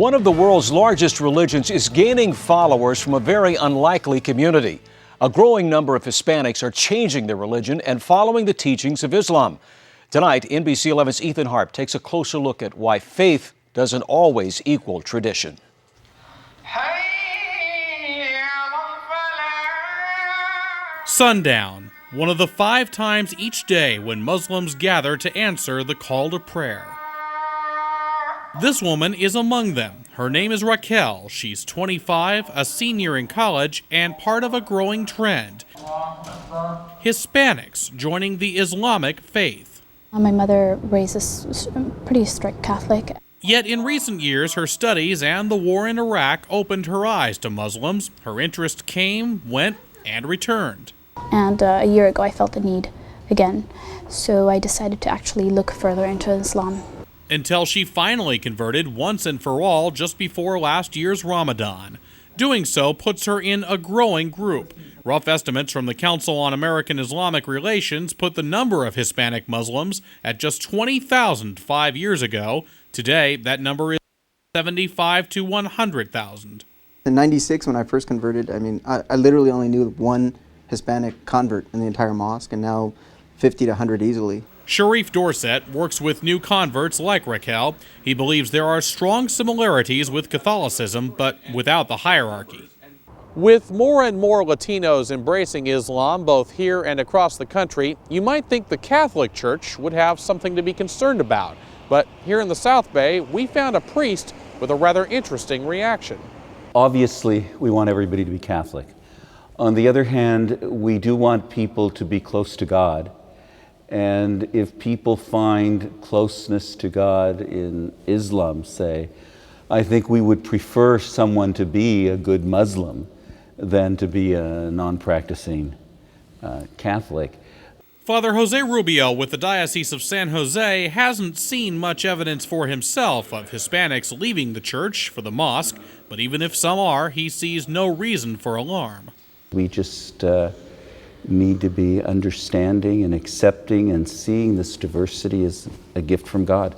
One of the world's largest religions is gaining followers from a very unlikely community. A growing number of Hispanics are changing their religion and following the teachings of Islam. Tonight, NBC 11's Ethan Harp takes a closer look at why faith doesn't always equal tradition. Sundown, one of the 5 times each day when Muslims gather to answer the call to prayer. This woman is among them. Her name is Raquel. She's 25, a senior in college, and part of a growing trend: Hispanics joining the Islamic faith. My mother raised us pretty strict Catholic. Yet in recent years, her studies and the war in Iraq opened her eyes to Muslims. Her interest came, went, and returned. And a year ago, I felt the need again. So I decided to actually look further into Islam. Until she finally converted once and for all just before last year's Ramadan. Doing so puts her in a growing group. Rough estimates from the Council on American-Islamic Relations put the number of Hispanic Muslims at just 20,000 5 years ago. Today, that number is 75 to 100,000. In '96, when I first converted, I literally only knew one Hispanic convert in the entire mosque, and now 50 to 100 easily. Sharif Dorsett works with new converts like Raquel. He believes there are strong similarities with Catholicism, but without the hierarchy. With more and more Latinos embracing Islam, both here and across the country, you might think the Catholic Church would have something to be concerned about. But here in the South Bay, we found a priest with a rather interesting reaction. Obviously, we want everybody to be Catholic. On the other hand, we do want people to be close to God. And if people find closeness to God in Islam, say, I think we would prefer someone to be a good Muslim than to be a non-practicing Catholic. Father Jose Rubio with the Diocese of San Jose hasn't seen much evidence for himself of Hispanics leaving the church for the mosque, but even if some are, he sees no reason for alarm. We just need to be understanding and accepting and seeing this diversity as a gift from God.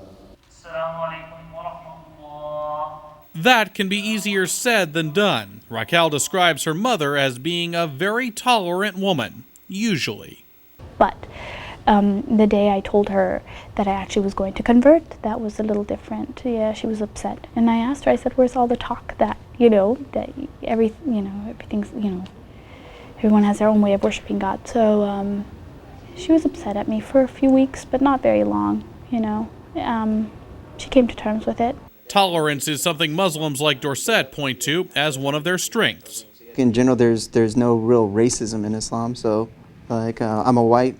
That can be easier said than done. Raquel describes her mother as being a very tolerant woman, usually. But the day I told her that I actually was going to convert, that was a little different. Yeah, she was upset. And I asked her, I said, where's all the talk that, that everything's, everyone has their own way of worshiping God. So she was upset at me for a few weeks, but not very long, She came to terms with it. Tolerance is something Muslims like Dorsett point to as one of their strengths. In general, there's no real racism in Islam, so I'm a white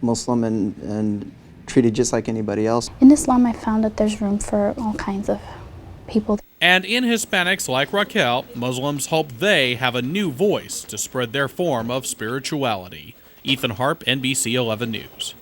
Muslim and treated just like anybody else. In Islam, I found that there's room for all kinds of people. And in Hispanics like Raquel, Muslims hope they have a new voice to spread their form of spirituality. Ethan Harp, NBC 11 News.